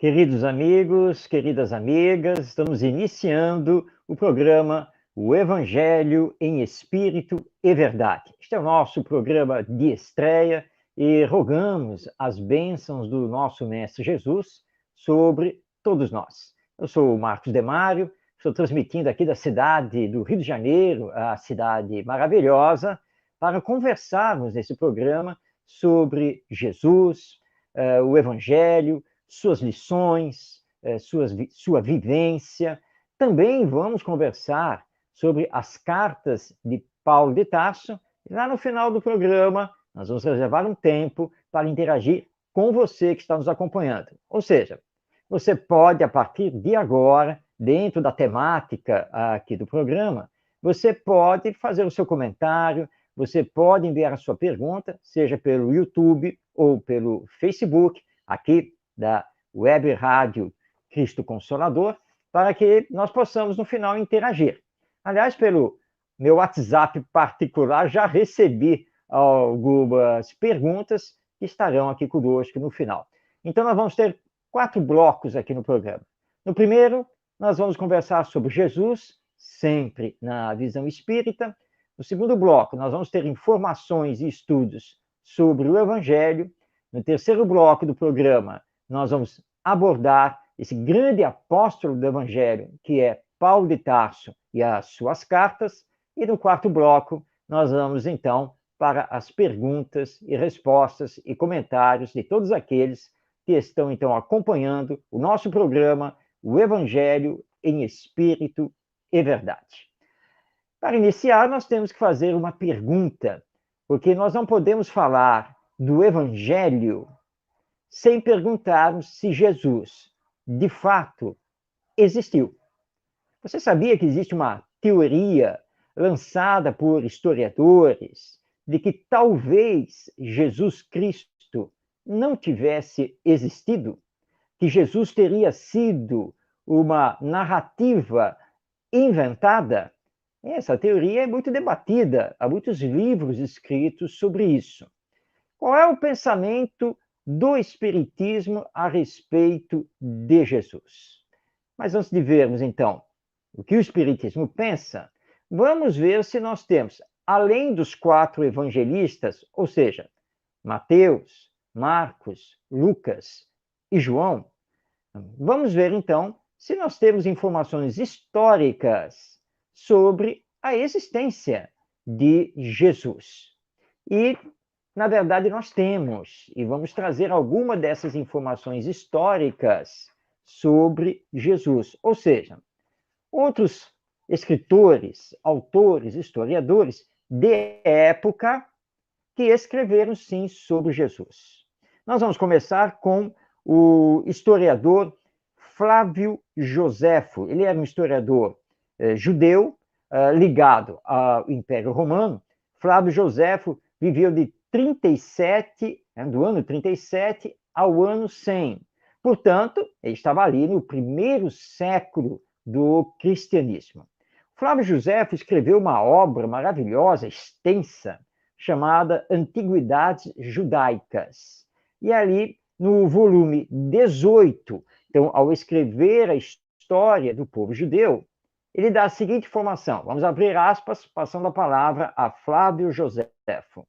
Queridos amigos, queridas amigas, estamos iniciando o programa O Evangelho em Espírito e Verdade. Este é o nosso programa de estreia e rogamos as bênçãos do nosso Mestre Jesus sobre todos nós. Eu sou o Marcos Demário, estou transmitindo aqui da cidade do Rio de Janeiro, a cidade maravilhosa, para conversarmos nesse programa sobre Jesus, o Evangelho, suas lições, sua vivência. Também vamos conversar sobre as cartas de Paulo de Tarso. E lá no final do programa, nós vamos reservar um tempo para interagir com você que está nos acompanhando. Ou seja, você pode, a partir de agora, dentro da temática aqui do programa, você pode fazer o seu comentário, você pode enviar a sua pergunta, seja pelo YouTube ou pelo Facebook, aqui da Web Rádio Cristo Consolador, para que nós possamos, no final, interagir. Aliás, pelo meu WhatsApp particular, já recebi algumas perguntas que estarão aqui conosco no final. Então, nós vamos ter 4 blocos aqui no programa. No primeiro, nós vamos conversar sobre Jesus, sempre na visão espírita. No segundo bloco, nós vamos ter informações e estudos sobre o Evangelho. No terceiro bloco do programa, nós vamos abordar esse grande apóstolo do Evangelho, que é Paulo de Tarso e as suas cartas. E no quarto bloco, nós vamos, então, para as perguntas e respostas e comentários de todos aqueles que estão, então, acompanhando o nosso programa, o Evangelho em Espírito e Verdade. Para iniciar, nós temos que fazer uma pergunta, porque nós não podemos falar do Evangelho sem perguntarmos se Jesus, de fato, existiu. Você sabia que existe uma teoria lançada por historiadores de que talvez Jesus Cristo não tivesse existido? Que Jesus teria sido uma narrativa inventada? Essa teoria é muito debatida, há muitos livros escritos sobre isso. Qual é o pensamento do Espiritismo a respeito de Jesus? Mas antes de vermos, então, o que o Espiritismo pensa, vamos ver se nós temos, além dos 4 evangelistas, ou seja, Mateus, Marcos, Lucas e João, vamos ver, então, se nós temos informações históricas sobre a existência de Jesus. E, na verdade, nós temos, e vamos trazer alguma dessas informações históricas sobre Jesus. Ou seja, outros escritores, autores, historiadores de época que escreveram, sim, sobre Jesus. Nós vamos começar com o historiador Flávio Joséfo. Ele era um historiador judeu ligado ao Império Romano. Flávio Joséfo viveu de 37, do ano 37 ao ano 100. Portanto, ele estava ali no primeiro século do cristianismo. Flávio Joséfo escreveu uma obra maravilhosa, extensa, chamada Antiguidades Judaicas. E ali, no volume 18, então, ao escrever a história do povo judeu, ele dá a seguinte informação. Vamos abrir aspas, passando a palavra a Flávio Joséfo.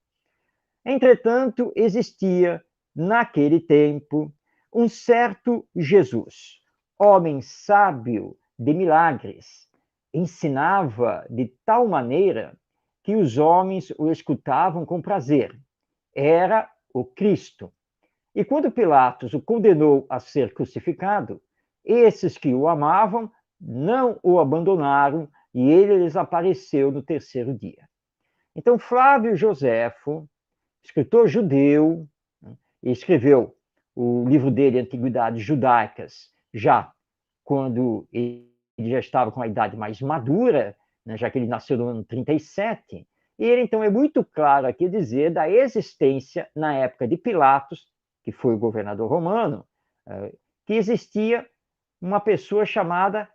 Entretanto, existia, naquele tempo, um certo Jesus, homem sábio de milagres, ensinava de tal maneira que os homens o escutavam com prazer. Era o Cristo. E quando Pilatos o condenou a ser crucificado, esses que o amavam não o abandonaram e ele lhes apareceu no terceiro dia. Então, Flávio Joséfo, escritor judeu, escreveu o livro dele, Antiguidades Judaicas, já quando ele já estava com a idade mais madura, já que ele nasceu no ano 37, e ele, então, é muito claro aqui dizer da existência, na época de Pilatos, que foi o governador romano, que existia uma pessoa chamada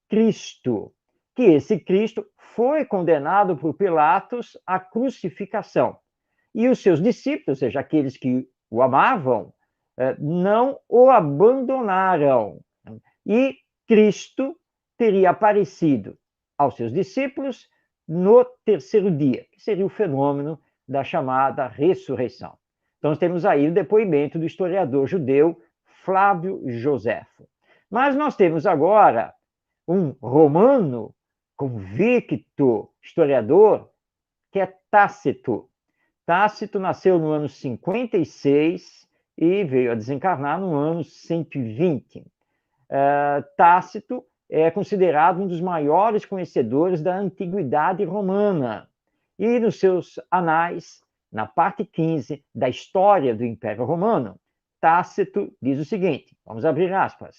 Cristo, que esse Cristo foi condenado por Pilatos à crucificação. E os seus discípulos, ou seja, aqueles que o amavam, não o abandonaram. E Cristo teria aparecido aos seus discípulos no terceiro dia, que seria o fenômeno da chamada ressurreição. Então, temos aí o depoimento do historiador judeu Flávio Joséfo. Mas nós temos agora um romano convicto historiador, que é Tácito. Tácito nasceu no ano 56 e veio a desencarnar no ano 120. Tácito é considerado um dos maiores conhecedores da antiguidade romana. E nos seus anais, na parte 15 da história do Império Romano, Tácito diz o seguinte, vamos abrir aspas,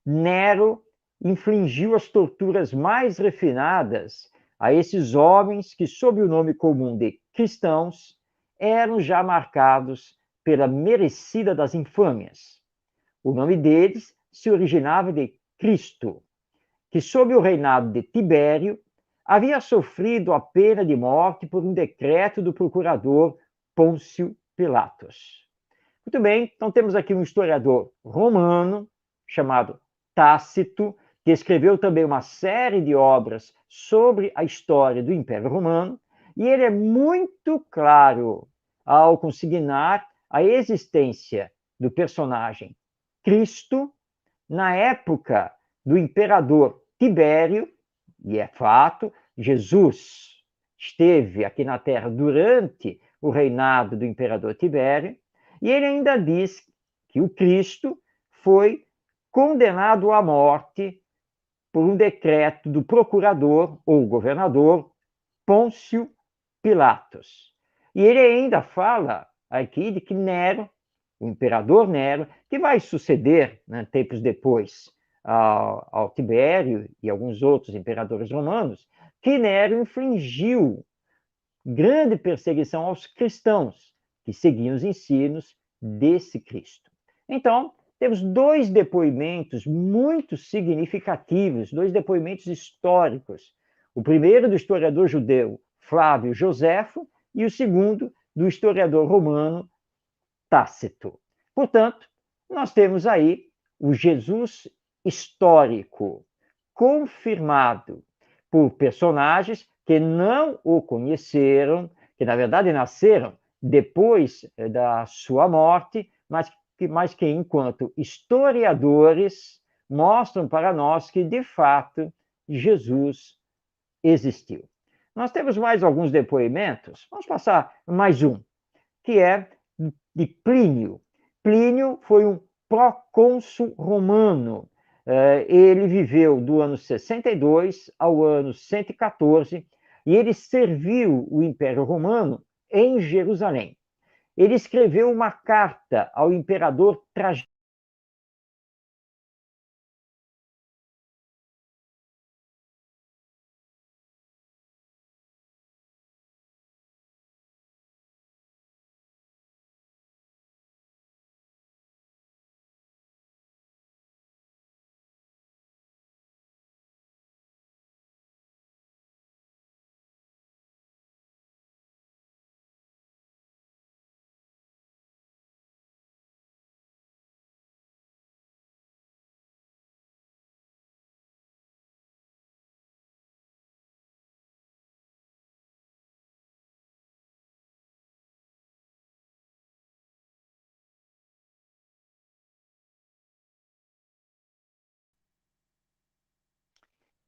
Nero infligiu as torturas mais refinadas a esses homens que, sob o nome comum de cristãos, eram já marcados pela merecida das infâmias. O nome deles se originava de Cristo, que, sob o reinado de Tibério, havia sofrido a pena de morte por um decreto do procurador Pôncio Pilatos. Muito bem, então temos aqui um historiador romano chamado Tácito, que escreveu também uma série de obras sobre a história do Império Romano, e ele é muito claro ao consignar a existência do personagem Cristo na época do imperador Tibério, e é fato, Jesus esteve aqui na Terra durante o reinado do imperador Tibério, e ele ainda diz que o Cristo foi condenado à morte por um decreto do procurador ou governador Pôncio Pilatos. E ele ainda fala aqui de que Nero, o imperador Nero, que vai suceder, né, tempos depois, ao Tibério e alguns outros imperadores romanos, que Nero infligiu grande perseguição aos cristãos que seguiam os ensinos desse Cristo. Então, temos dois depoimentos muito significativos, dois depoimentos históricos. O primeiro do historiador judeu Flávio Joséfo e o segundo do historiador romano Tácito. Portanto, nós temos aí o Jesus histórico, confirmado por personagens que não o conheceram, que na verdade nasceram depois da sua morte, mas que enquanto historiadores mostram para nós que de fato Jesus existiu. Nós temos mais alguns depoimentos, vamos passar mais um, que é de Plínio. Plínio foi um procônsul romano. Ele viveu do ano 62 ao ano 114 e ele serviu o Império Romano em Jerusalém. Ele escreveu uma carta ao imperador Trajano.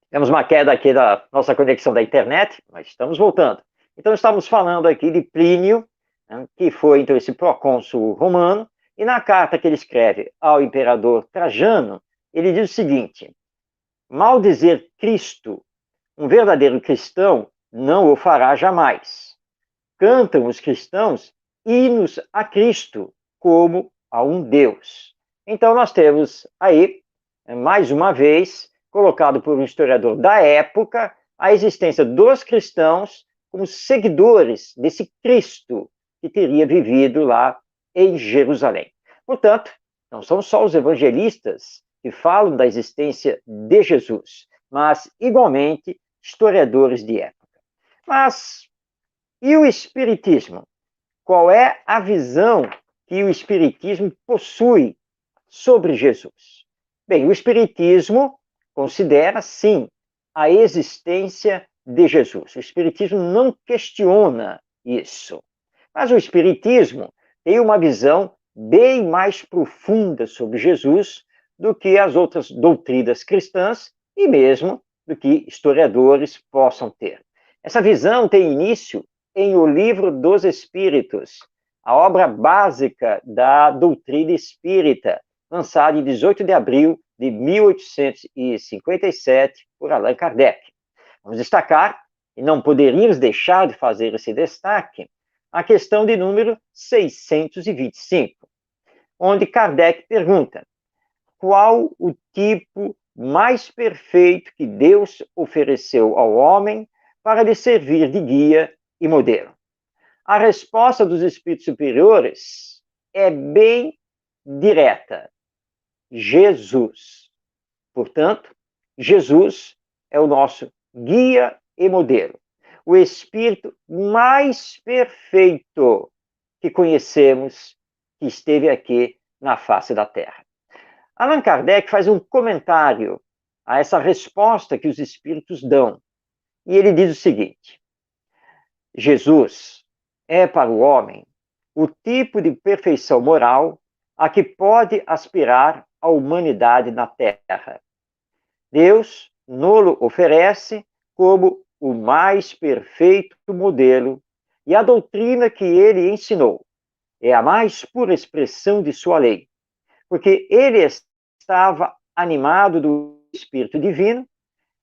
Temos uma queda aqui da nossa conexão da internet, mas estamos voltando. Então, estamos falando aqui de Plínio, né, que foi então esse procônsul romano, e na carta que ele escreve ao imperador Trajano, ele diz o seguinte: mal dizer Cristo, um verdadeiro cristão não o fará jamais. Cantam os cristãos hinos a Cristo, como a um Deus. Então, nós temos aí, mais uma vez, colocado por um historiador da época, a existência dos cristãos como seguidores desse Cristo que teria vivido lá em Jerusalém. Portanto, não são só os evangelistas que falam da existência de Jesus, mas, igualmente, historiadores de época. Mas, e o Espiritismo? Qual é a visão que o Espiritismo possui sobre Jesus? Bem, o Espiritismo considera, sim, a existência de Jesus. O Espiritismo não questiona isso. Mas o Espiritismo tem uma visão bem mais profunda sobre Jesus do que as outras doutrinas cristãs e mesmo do que historiadores possam ter. Essa visão tem início em O Livro dos Espíritos, a obra básica da doutrina espírita, lançada em 18 de abril de 1857 por Allan Kardec. Vamos destacar, e não poderíamos deixar de fazer esse destaque, a questão de número 625, onde Kardec pergunta: qual o tipo mais perfeito que Deus ofereceu ao homem para lhe servir de guia e modelo? A resposta dos espíritos superiores é bem direta: Jesus. Portanto, Jesus é o nosso guia e modelo, o espírito mais perfeito que conhecemos, que esteve aqui na face da Terra. Allan Kardec faz um comentário a essa resposta que os espíritos dão, e ele diz o seguinte: Jesus é para o homem o tipo de perfeição moral a que pode aspirar a humanidade na Terra. Deus nos oferece como o mais perfeito modelo, e a doutrina que ele ensinou é a mais pura expressão de sua lei, porque ele estava animado do Espírito Divino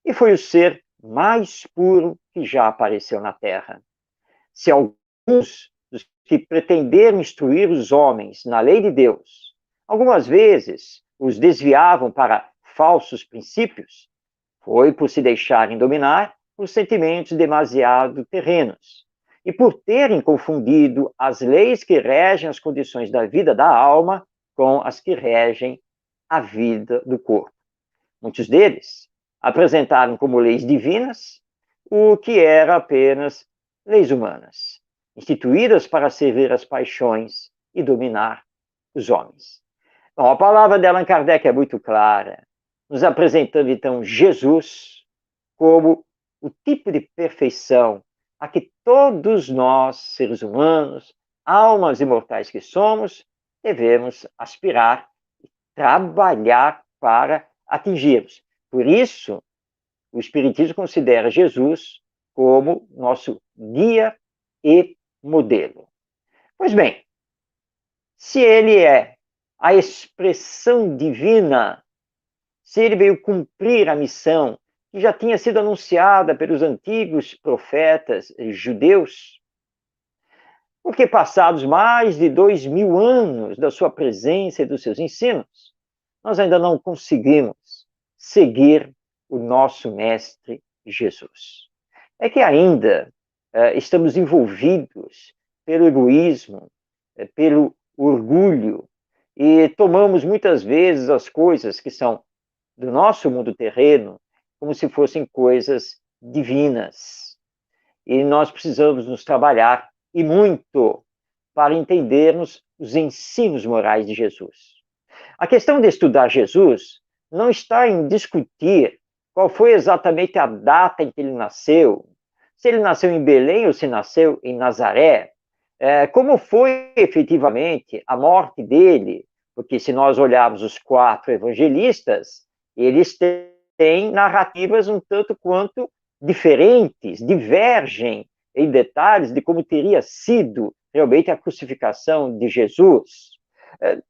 e foi o ser mais puro que já apareceu na Terra. Se alguns dos que pretenderam instruir os homens na lei de Deus, algumas vezes os desviavam para falsos princípios, foi por se deixarem dominar por sentimentos demasiado terrenos e por terem confundido as leis que regem as condições da vida da alma com as que regem a vida do corpo. Muitos deles apresentaram como leis divinas o que era apenas leis humanas, instituídas para servir as paixões e dominar os homens. Bom, a palavra de Allan Kardec é muito clara, nos apresentando então Jesus como o tipo de perfeição a que todos nós, seres humanos, almas imortais que somos, devemos aspirar e trabalhar para atingirmos. Por isso, o Espiritismo considera Jesus como nosso guia e modelo. Pois bem, se ele é a expressão divina, se ele veio cumprir a missão que já tinha sido anunciada pelos antigos profetas judeus, porque passados mais de 2000 anos da sua presença e dos seus ensinos, nós ainda não conseguimos seguir o nosso Mestre Jesus. É que ainda estamos envolvidos pelo egoísmo, pelo orgulho, e tomamos muitas vezes as coisas que são do nosso mundo terreno como se fossem coisas divinas. E nós precisamos nos trabalhar, e muito, para entendermos os ensinos morais de Jesus. A questão de estudar Jesus não está em discutir qual foi exatamente a data em que ele nasceu, se ele nasceu em Belém ou se nasceu em Nazaré, como foi efetivamente a morte dele, porque se nós olharmos os 4 evangelistas, eles têm narrativas um tanto quanto diferentes, divergem em detalhes de como teria sido realmente a crucificação de Jesus.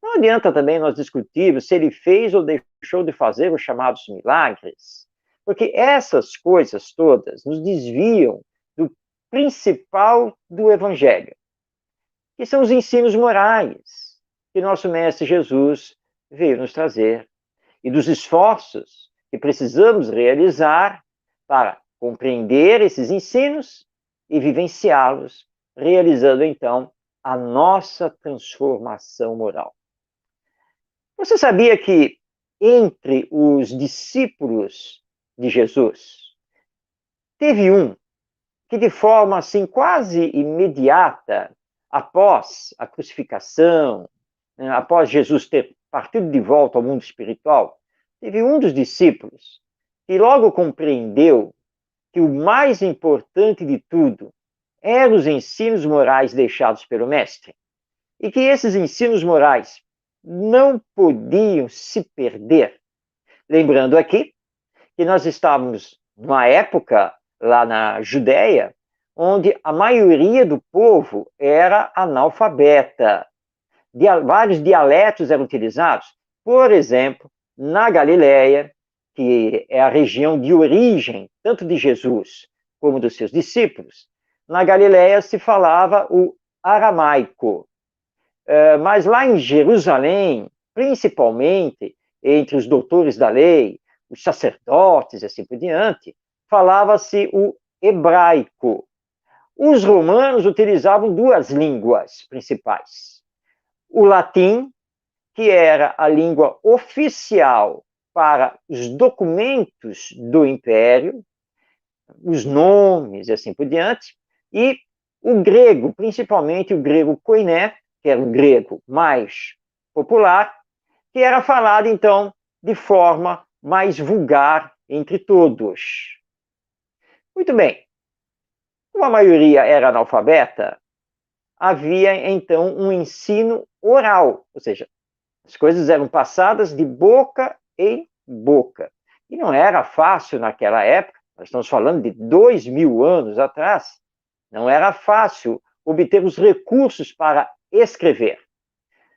Não adianta também nós discutirmos se ele fez ou deixou de fazer os chamados milagres, porque essas coisas todas nos desviam do principal do Evangelho, que são os ensinos morais que nosso Mestre Jesus veio nos trazer, e dos esforços que precisamos realizar para compreender esses ensinos e vivenciá-los, realizando então a nossa transformação moral. Você sabia que entre os discípulos de Jesus, teve um que de forma assim quase imediata após a crucificação, após Jesus ter partido de volta ao mundo espiritual, teve um dos discípulos que logo compreendeu que o mais importante de tudo eram os ensinos morais deixados pelo Mestre, e que esses ensinos morais não podiam se perder. Lembrando aqui que nós estávamos numa época lá na Judéia, onde a maioria do povo era analfabeta. Vários dialetos eram utilizados. Por exemplo, na Galileia, que é a região de origem tanto de Jesus como dos seus discípulos, na Galileia se falava o aramaico. Mas lá em Jerusalém, principalmente entre os doutores da lei, os sacerdotes e assim por diante, falava-se o hebraico. Os romanos utilizavam duas línguas principais. O latim, que era a língua oficial para os documentos do império, os nomes e assim por diante, e o grego, principalmente o grego koiné, que era o grego mais popular, que era falado, então, de forma mais vulgar entre todos. Muito bem. Como a maioria era analfabeta, havia, então, um ensino oral, ou seja, as coisas eram passadas de boca em boca. E não era fácil naquela época, nós estamos falando de 2000 anos atrás, não era fácil obter os recursos para escrever.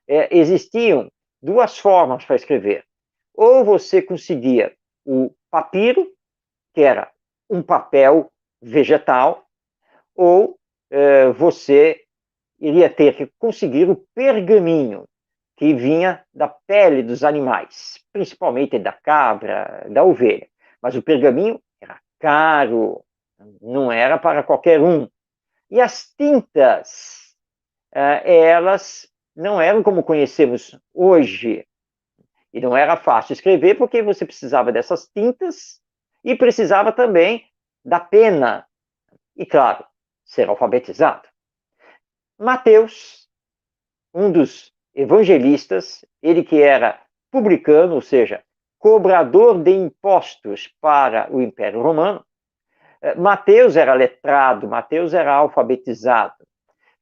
Existiam duas formas para escrever. Ou você conseguia o papiro, que era um papel vegetal, ou você iria ter que conseguir o pergaminho, que vinha da pele dos animais, principalmente da cabra, da ovelha. Mas o pergaminho era caro, não era para qualquer um. E as tintas, elas não eram como conhecemos hoje. E não era fácil escrever, porque você precisava dessas tintas e precisava também da pena. E, claro, ser alfabetizado. Mateus, um dos evangelistas, ele que era publicano, ou seja, cobrador de impostos para o Império Romano, Mateus era letrado, Mateus era alfabetizado.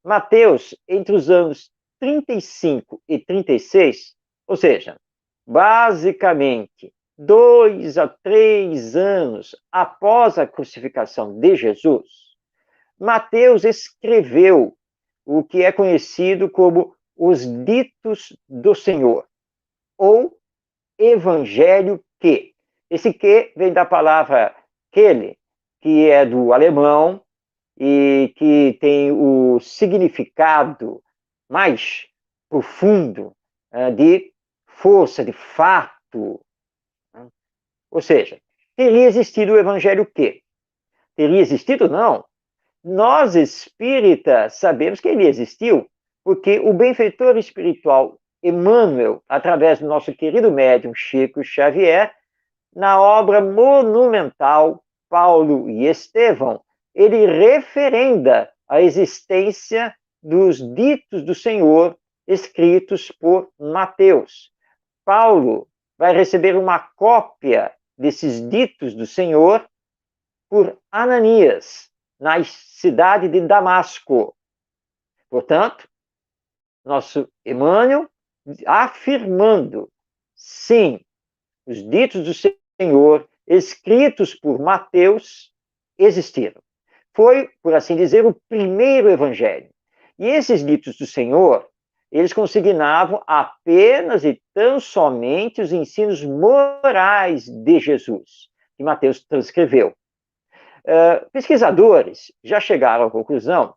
Mateus, entre os anos 35 e 36, ou seja, basicamente 2 a 3 anos após a crucificação de Jesus, Mateus escreveu o que é conhecido como os Ditos do Senhor, ou Evangelho que. Esse que vem da palavra Kele, que é do alemão e que tem o significado mais profundo de força, de fato. Ou seja, teria existido o Evangelho que? Teria existido? Não. Nós, espíritas, sabemos que ele existiu, porque o benfeitor espiritual Emmanuel, através do nosso querido médium Chico Xavier, na obra monumental Paulo e Estevão, ele referenda a existência dos ditos do Senhor escritos por Mateus. Paulo vai receber uma cópia desses ditos do Senhor por Ananias, na cidade de Damasco. Portanto, nosso Emmanuel afirmando, sim, os ditos do Senhor, escritos por Mateus, existiram. Foi, por assim dizer, o primeiro evangelho. E esses ditos do Senhor, eles consignavam apenas e tão somente os ensinos morais de Jesus, que Mateus transcreveu. Pesquisadores já chegaram à conclusão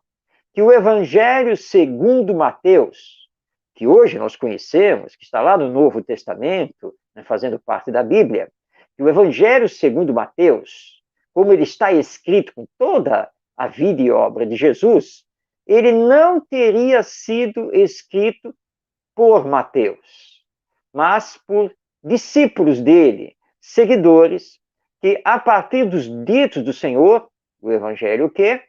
que o Evangelho segundo Mateus, que hoje nós conhecemos, que está lá no Novo Testamento, né, fazendo parte da Bíblia, que o Evangelho segundo Mateus, como ele está escrito com toda a vida e obra de Jesus, ele não teria sido escrito por Mateus, mas por discípulos dele, seguidores, que a partir dos ditos do Senhor, o Evangelho que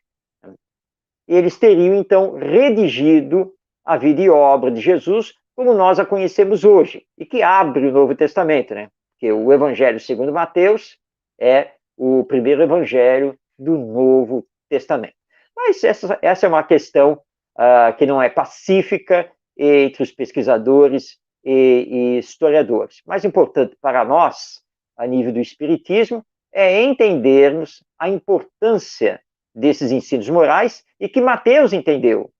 eles teriam, então, redigido a vida e obra de Jesus como nós a conhecemos hoje, e que abre o Novo Testamento, né? Porque o Evangelho segundo Mateus é o primeiro evangelho do Novo Testamento. Mas essa é uma questão que não é pacífica entre os pesquisadores e historiadores. Mais importante para nós, a nível do Espiritismo, é entendermos a importância desses ensinos morais e que Mateus entendeu.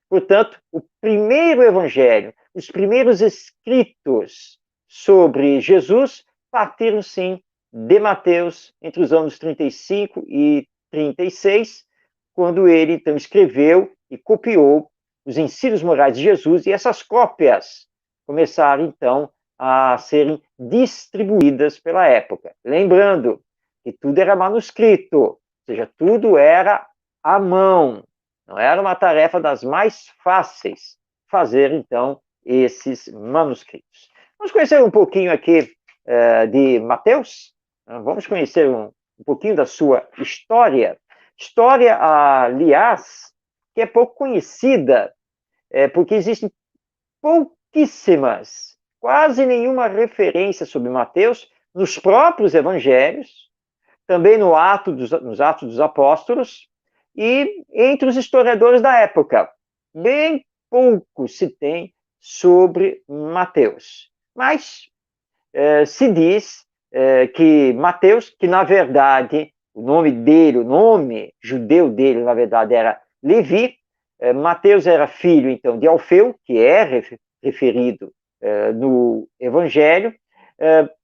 Portanto, o primeiro evangelho, os primeiros escritos sobre Jesus partiram, sim, de Mateus entre os anos 35 e 36, quando ele, então, escreveu e copiou os ensinos morais de Jesus, e essas cópias começaram, então, a serem distribuídas pela época. Lembrando que tudo era manuscrito, ou seja, tudo era à mão. Não era uma tarefa das mais fáceis fazer, então, esses manuscritos. Vamos conhecer um pouquinho aqui de Mateus. Vamos conhecer um pouquinho da sua história. História, aliás, que é pouco conhecida, porque existem pouquíssimas, quase nenhuma referência sobre Mateus nos próprios evangelhos, também nos Atos dos Apóstolos, e entre os historiadores da época. Bem pouco se tem sobre Mateus. Mas se diz que Mateus, que na verdade o nome dele, o nome judeu dele, na verdade, era Levi. Mateus era filho, então, de Alfeu, que é referido no Evangelho,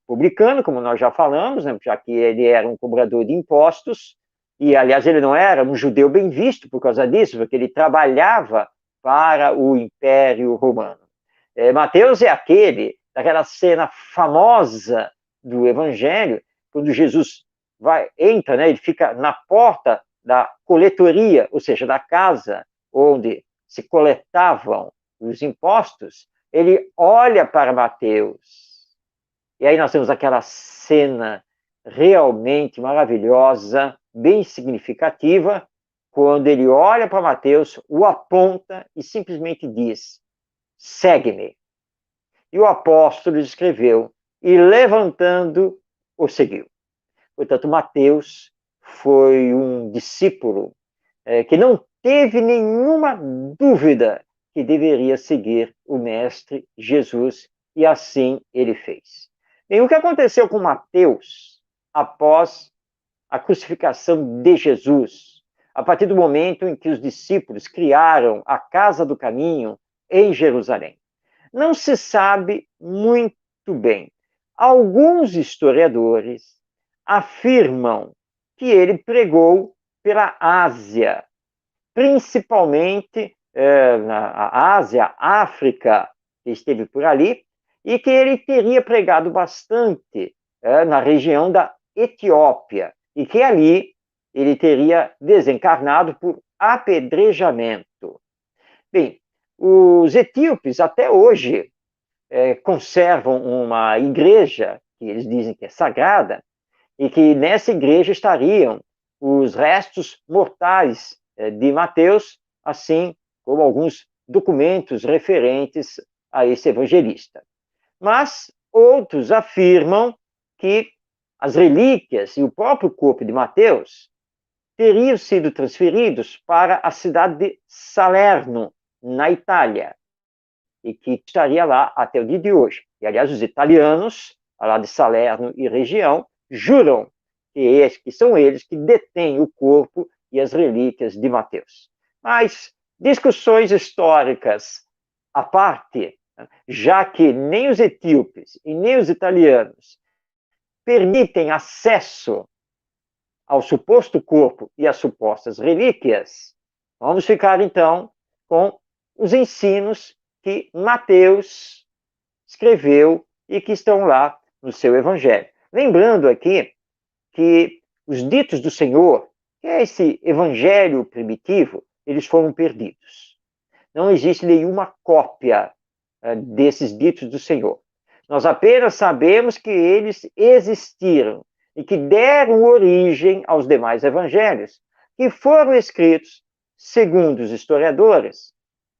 publicano, como nós já falamos, né, já que ele era um cobrador de impostos, e, aliás, ele não era um judeu bem visto por causa disso, porque ele trabalhava para o Império Romano. Mateus é daquela cena famosa do Evangelho, quando Jesus entra, né, ele fica na porta da coletoria, ou seja, da casa onde se coletavam os impostos, ele olha para Mateus. E aí nós temos aquela cena realmente maravilhosa, bem significativa, quando ele olha para Mateus, o aponta e simplesmente diz: segue-me. E o apóstolo escreveu, e levantando, o seguiu. Portanto, Mateus foi um discípulo que não teve nenhuma dúvida que deveria seguir o Mestre Jesus, e assim ele fez. E o que aconteceu com Mateus após a crucificação de Jesus, a partir do momento em que os discípulos criaram a Casa do Caminho em Jerusalém? Não se sabe muito bem. Alguns historiadores afirmam que ele pregou pela Ásia, principalmente na Ásia, África, que esteve por ali, e que ele teria pregado bastante na região da Etiópia, e que ali ele teria desencarnado por apedrejamento. Bem, os etíopes até hoje conservam uma igreja, que eles dizem que é sagrada, e que nessa igreja estariam os restos mortais de Mateus, assim como alguns documentos referentes a esse evangelista. Mas outros afirmam que as relíquias e o próprio corpo de Mateus teriam sido transferidos para a cidade de Salerno, na Itália, e que estaria lá até o dia de hoje. E, aliás, os italianos, lá de Salerno e região, juram que são eles que detêm o corpo e as relíquias de Mateus. Mas discussões históricas à parte, já que nem os etíopes e nem os italianos permitem acesso ao suposto corpo e às supostas relíquias, vamos ficar, então, com os ensinos que Mateus escreveu e que estão lá no seu evangelho. Lembrando aqui que os ditos do Senhor, que é esse evangelho primitivo, eles foram perdidos. Não existe nenhuma cópia desses ditos do Senhor. Nós apenas sabemos que eles existiram e que deram origem aos demais evangelhos, que foram escritos segundo os historiadores,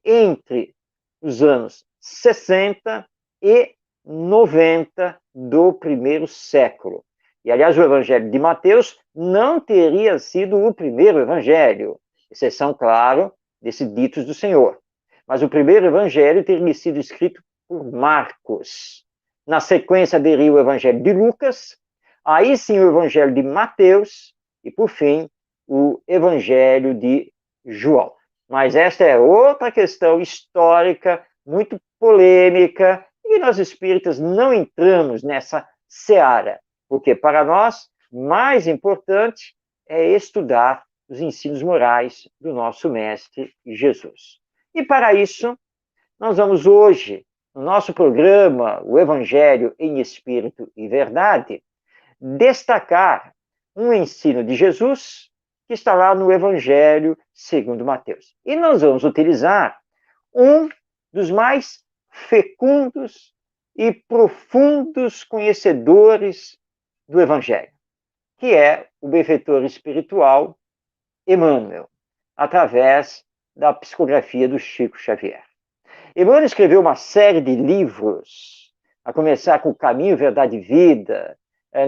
entre os anos 60 e 90 do primeiro século. E, aliás, o Evangelho de Mateus não teria sido o primeiro Evangelho, exceção, claro, desses ditos do Senhor. Mas o primeiro Evangelho teria sido escrito por Marcos. Na sequência, viria o Evangelho de Lucas, aí sim o Evangelho de Mateus e, por fim, o Evangelho de João. Mas esta é outra questão histórica, muito polêmica, e nós espíritas não entramos nessa seara, porque para nós, mais importante é estudar os ensinos morais do nosso Mestre Jesus. E para isso, nós vamos hoje, no nosso programa, o Evangelho em Espírito e Verdade, destacar um ensino de Jesus que está lá no Evangelho segundo Mateus. E nós vamos utilizar um dos mais fecundos e profundos conhecedores do Evangelho, que é o benfeitor espiritual Emmanuel, através da psicografia do Chico Xavier. Emmanuel escreveu uma série de livros, a começar com o Caminho, Verdade e Vida.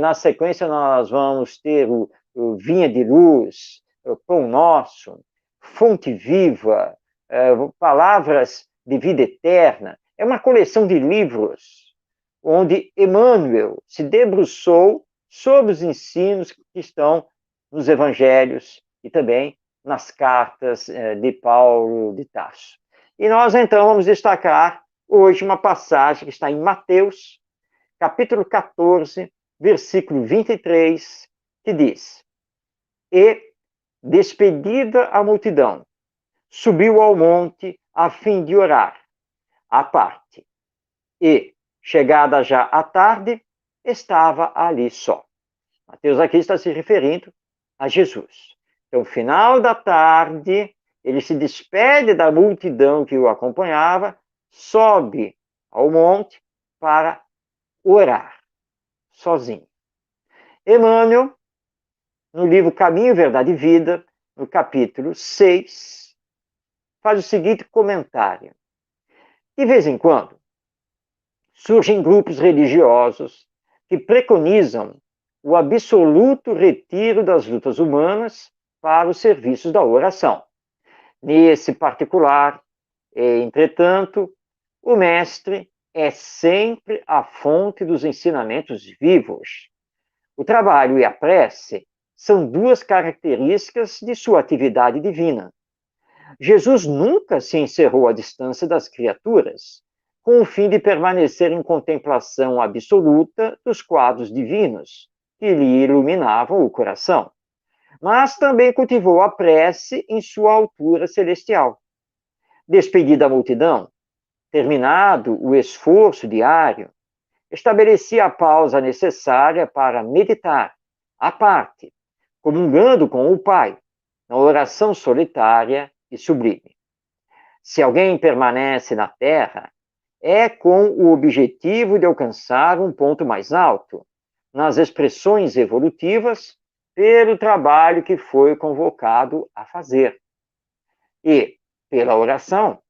Na sequência, nós vamos ter o Vinha de Luz, o Pão Nosso, Fonte Viva, Palavras de Vida Eterna. É uma coleção de livros onde Emmanuel se debruçou sobre os ensinos que estão nos evangelhos e também nas cartas de Paulo de Tarso. E nós, então, vamos destacar hoje uma passagem que está em Mateus, capítulo 14, versículo 23, que diz: E, despedida a multidão, subiu ao monte a fim de orar, à parte. E, chegada já a tarde, estava ali só. Mateus aqui está se referindo a Jesus. Então, final da tarde, ele se despede da multidão que o acompanhava, sobe ao monte para orar, sozinho. Emmanuel, no livro Caminho, Verdade e Vida, no capítulo 6, faz o seguinte comentário. De vez em quando, surgem grupos religiosos que preconizam o absoluto retiro das lutas humanas para os serviços da oração. Nesse particular, entretanto, o mestre é sempre a fonte dos ensinamentos vivos. O trabalho e a prece são duas características de sua atividade divina. Jesus nunca se encerrou à distância das criaturas, com o fim de permanecer em contemplação absoluta dos quadros divinos que lhe iluminavam o coração, mas também cultivou a prece em sua altura celestial. Despedida a multidão, terminado o esforço diário, estabelecia a pausa necessária para meditar, à parte, comungando com o Pai, na oração solitária e sublime. Se alguém permanece na Terra, é com o objetivo de alcançar um ponto mais alto, nas expressões evolutivas, pelo trabalho que foi convocado a fazer. E, pela oração,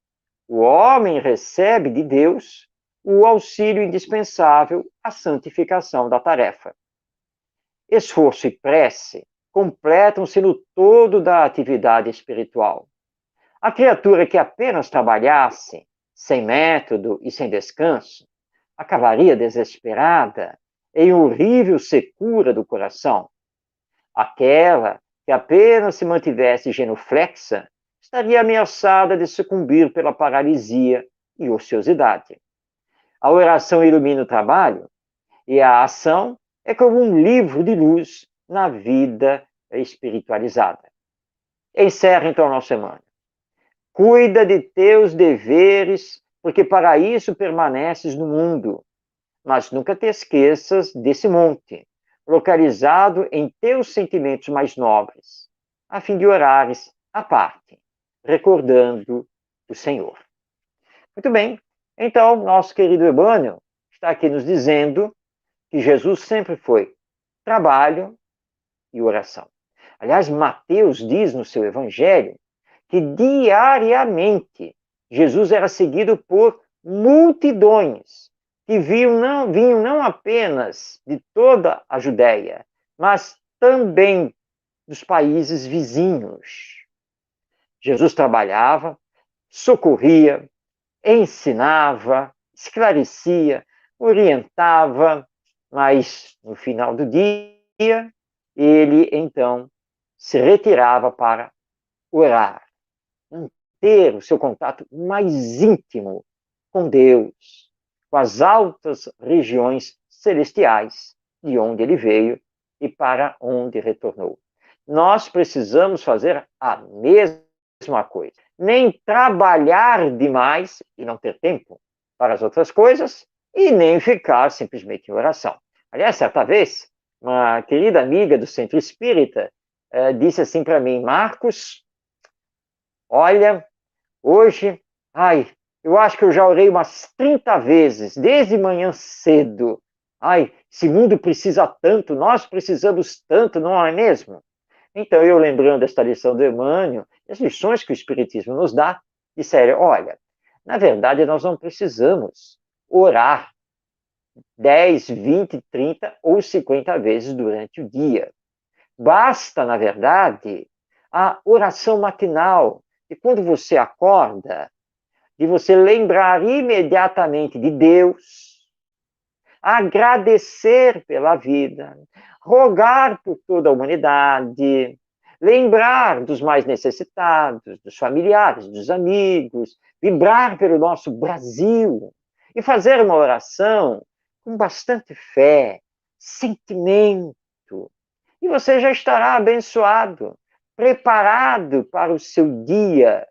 o homem recebe de Deus o auxílio indispensável à santificação da tarefa. Esforço e prece completam-se no todo da atividade espiritual. A criatura que apenas trabalhasse, sem método e sem descanso, acabaria desesperada em horrível secura do coração. Aquela que apenas se mantivesse genuflexa estaria ameaçada de sucumbir pela paralisia e ociosidade. A oração ilumina o trabalho e a ação é como um livro de luz na vida espiritualizada. Encerra então a nossa semana. Cuida de teus deveres, porque para isso permaneces no mundo. Mas nunca te esqueças desse monte, localizado em teus sentimentos mais nobres, a fim de orares à parte, recordando o Senhor. Muito bem, então, nosso querido Emmanuel está aqui nos dizendo que Jesus sempre foi trabalho e oração. Aliás, Mateus diz no seu Evangelho que diariamente Jesus era seguido por multidões que vinham não apenas de toda a Judéia, mas também dos países vizinhos. Jesus trabalhava, socorria, ensinava, esclarecia, orientava, mas no final do dia, ele então se retirava para orar, manter o seu contato mais íntimo com Deus, com as altas regiões celestiais de onde ele veio e para onde retornou. Nós precisamos fazer a mesma coisa. Nem trabalhar demais e não ter tempo para as outras coisas e nem ficar simplesmente em oração. Aliás, certa vez, uma querida amiga do Centro Espírita disse assim para mim: Marcos, olha, hoje, eu acho que eu já orei umas 30 vezes, desde manhã cedo. Esse mundo precisa tanto, nós precisamos tanto, não é mesmo? Então, eu lembrando esta lição do Emmanuel, as lições que o Espiritismo nos dá, disseram, olha, na verdade, nós não precisamos orar 10, 20, 30 ou 50 vezes durante o dia. Basta, na verdade, a oração matinal. E quando você acorda, de você lembrar imediatamente de Deus, agradecer pela vida, rogar por toda a humanidade, lembrar dos mais necessitados, dos familiares, dos amigos, vibrar pelo nosso Brasil e fazer uma oração com bastante fé, sentimento. E você já estará abençoado, preparado para o seu dia,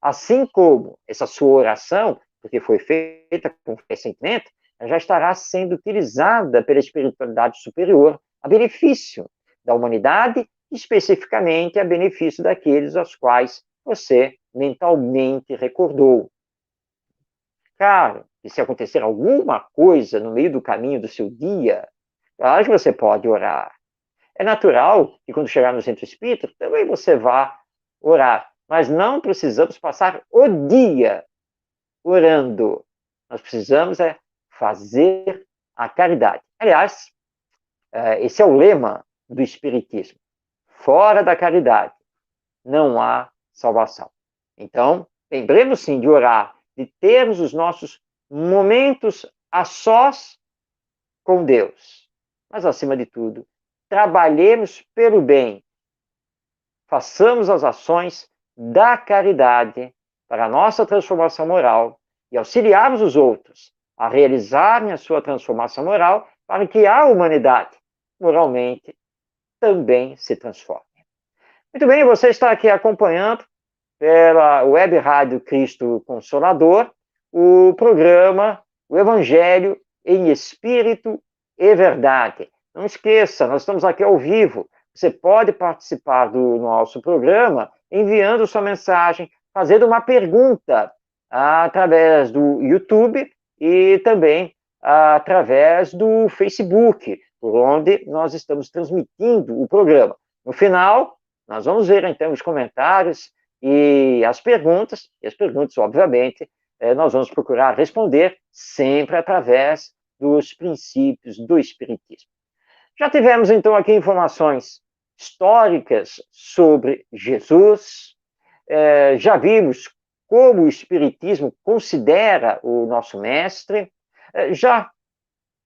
assim como essa sua oração, porque foi feita com sentimento, já estará sendo utilizada pela espiritualidade superior a benefício da humanidade, especificamente a benefício daqueles aos quais você mentalmente recordou. Claro, que se acontecer alguma coisa no meio do caminho do seu dia, claro que você pode orar. É natural que quando chegar no centro espírita, também você vá orar. Mas não precisamos passar o dia orando. Nós precisamos fazer a caridade. Aliás, esse é o lema do Espiritismo. Fora da caridade não há salvação. Então, lembremos sim de orar, de termos os nossos momentos a sós com Deus. Mas, acima de tudo, trabalhemos pelo bem. Façamos as ações da caridade para a nossa transformação moral e auxiliarmos os outros a realizarem a sua transformação moral para que a humanidade, moralmente, também se transforme. Muito bem, você está aqui acompanhando pela Web Rádio Cristo Consolador o programa O Evangelho em Espírito e Verdade. Não esqueça, nós estamos aqui ao vivo. Você pode participar do nosso programa enviando sua mensagem, fazendo uma pergunta através do YouTube e também através do Facebook, por onde nós estamos transmitindo o programa. No final, nós vamos ver então os comentários e as perguntas, obviamente, nós vamos procurar responder sempre através dos princípios do Espiritismo. Já tivemos, então, aqui informações históricas sobre Jesus, já vimos como o Espiritismo considera o nosso mestre, já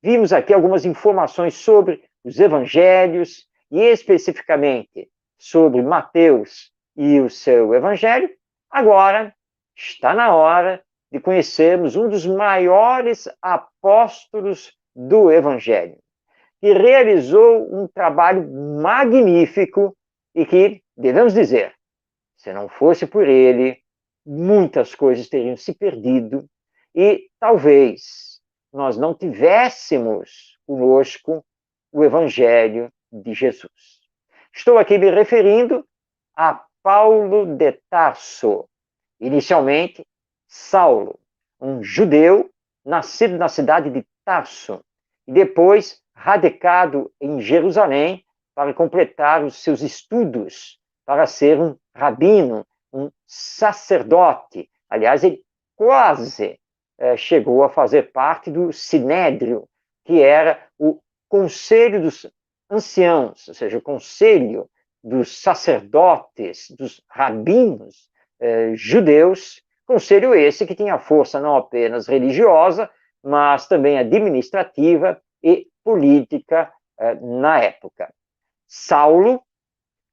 vimos aqui algumas informações sobre os evangelhos, e especificamente sobre Mateus e o seu evangelho. Agora está na hora de conhecermos um dos maiores apóstolos do evangelho, que realizou um trabalho magnífico e que, devemos dizer, se não fosse por ele, muitas coisas teriam se perdido e talvez nós não tivéssemos conosco o Evangelho de Jesus. Estou aqui me referindo a Paulo de Tarso, inicialmente Saulo, um judeu nascido na cidade de Tarso e depois radicado em Jerusalém para completar os seus estudos para ser um rabino um sacerdote. Aliás, ele quase chegou a fazer parte do Sinédrio, que era o conselho dos anciãos, ou seja, o conselho dos sacerdotes, dos rabinos judeus, conselho esse que tinha força não apenas religiosa, mas também administrativa e política na época. Saulo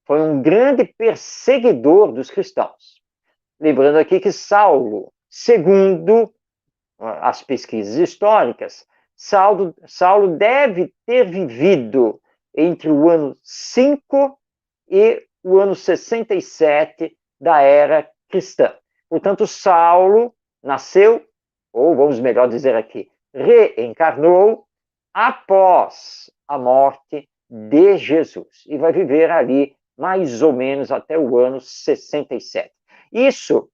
foi um grande perseguidor dos cristãos. Lembrando aqui que Saulo, segundo as pesquisas históricas, Saulo deve ter vivido entre o ano 5 e o ano 67 da era cristã. Portanto, Saulo nasceu, ou vamos melhor dizer aqui, reencarnou após a morte de Jesus. E vai viver ali mais ou menos até o ano 67. Isso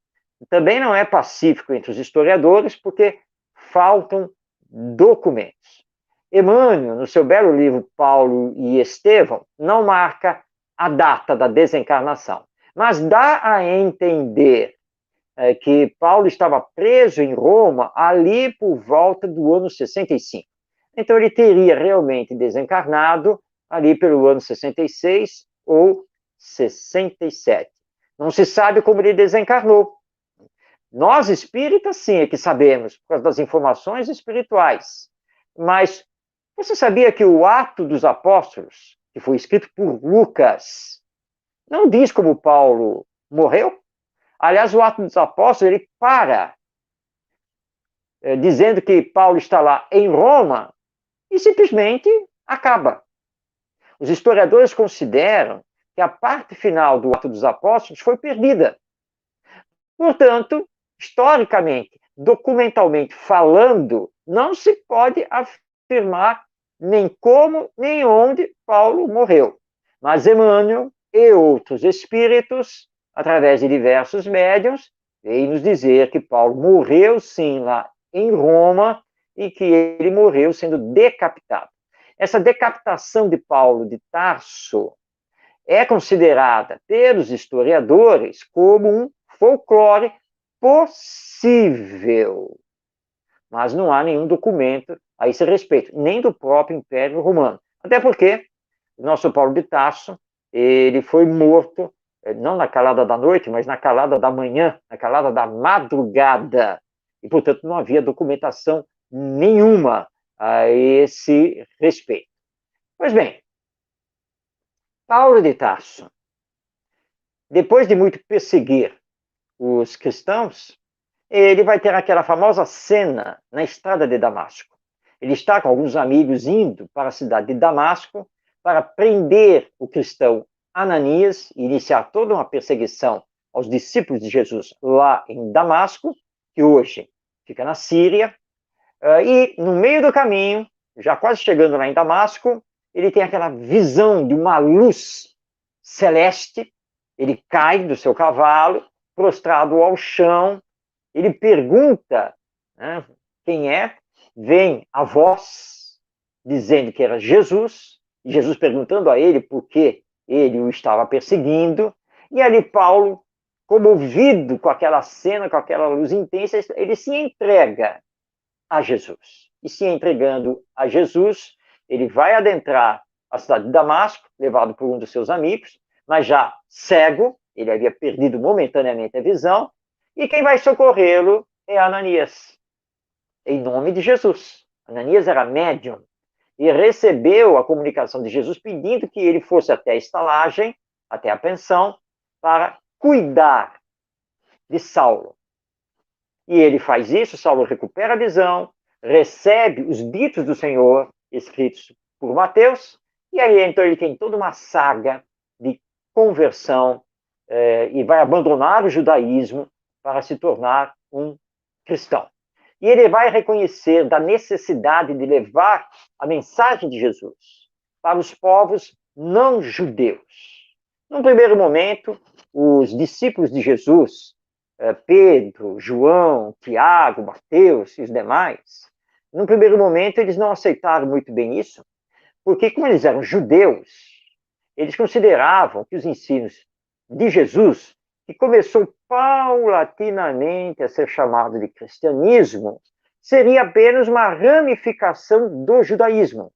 também não é pacífico entre os historiadores, porque faltam documentos. Emmanuel, no seu belo livro Paulo e Estevão, não marca a data da desencarnação, mas dá a entender que Paulo estava preso em Roma ali por volta do ano 65. Então ele teria realmente desencarnado ali pelo ano 66 ou 67. Não se sabe como ele desencarnou. Nós espíritas, sim, é que sabemos, por causa das informações espirituais. Mas você sabia que o Atos dos Apóstolos, que foi escrito por Lucas, não diz como Paulo morreu? Aliás, o Atos dos Apóstolos, ele para dizendo que Paulo está lá em Roma e simplesmente acaba. Os historiadores consideram que a parte final do Atos dos Apóstolos foi perdida. Portanto, historicamente, documentalmente falando, não se pode afirmar nem como, nem onde Paulo morreu. Mas Emmanuel e outros espíritos, através de diversos médiuns, veio nos dizer que Paulo morreu, sim, lá em Roma, e que ele morreu sendo decapitado. Essa decapitação de Paulo de Tarso é considerada pelos historiadores como um folclore possível. Mas não há nenhum documento a esse respeito, nem do próprio Império Romano. Até porque o nosso Paulo de Tarso, ele foi morto, não na calada da noite, mas na calada da manhã, na calada da madrugada. E, portanto, não havia documentação nenhuma a esse respeito. Pois bem, Paulo de Tarso, depois de muito perseguir os cristãos, ele vai ter aquela famosa cena na estrada de Damasco. Ele está com alguns amigos indo para a cidade de Damasco para prender o cristão Ananias e iniciar toda uma perseguição aos discípulos de Jesus lá em Damasco, que hoje fica na Síria. E no meio do caminho, já quase chegando lá em Damasco, ele tem aquela visão de uma luz celeste. Ele cai do seu cavalo, prostrado ao chão. Ele pergunta, né, quem é, vem a voz dizendo que era Jesus, e Jesus perguntando a ele por que ele o estava perseguindo, e ali Paulo, comovido com aquela cena, com aquela luz intensa, ele se entrega a Jesus. E se entregando a Jesus, ele vai adentrar a cidade de Damasco, levado por um dos seus amigos, mas já cego, ele havia perdido momentaneamente a visão, e quem vai socorrê-lo é Ananias, em nome de Jesus. Ananias era médium e recebeu a comunicação de Jesus pedindo que ele fosse até a estalagem, até a pensão, para cuidar de Saulo. E ele faz isso, Saulo recupera a visão, recebe os ditos do Senhor, escritos por Mateus, e aí então ele tem toda uma saga de conversão e vai abandonar o judaísmo para se tornar um cristão. E ele vai reconhecer da necessidade de levar a mensagem de Jesus para os povos não judeus. Num primeiro momento, os discípulos de Jesus, Pedro, João, Tiago, Mateus e os demais, num primeiro momento eles não aceitaram muito bem isso, porque como eles eram judeus, eles consideravam que os ensinos de Jesus que começou paulatinamente a ser chamado de cristianismo, seria apenas uma ramificação do judaísmo.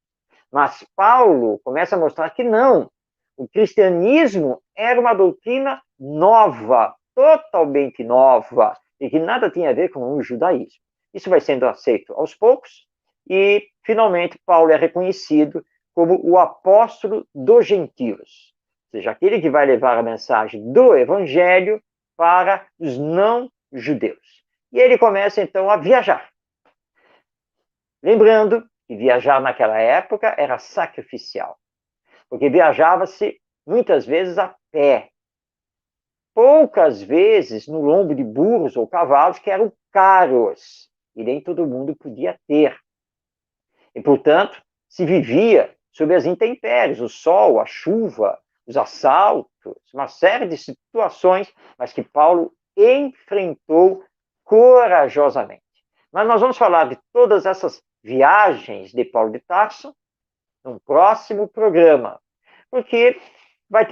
Mas Paulo começa a mostrar que não. O cristianismo era uma doutrina nova, totalmente nova, e que nada tinha a ver com o judaísmo. Isso vai sendo aceito aos poucos, e finalmente Paulo é reconhecido como o apóstolo dos gentios, ou seja, aquele que vai levar a mensagem do evangelho para os não-judeus. E ele começa então a viajar. Lembrando que viajar naquela época era sacrificial, porque viajava-se muitas vezes a pé, poucas vezes no lombo de burros ou cavalos que eram caros, e nem todo mundo podia ter. E, portanto, se vivia sob as intempéries, o sol, a chuva, os assaltos, uma série de situações, mas que Paulo enfrentou corajosamente. Mas nós vamos falar de todas essas viagens de Paulo de Tarso num próximo programa, porque vai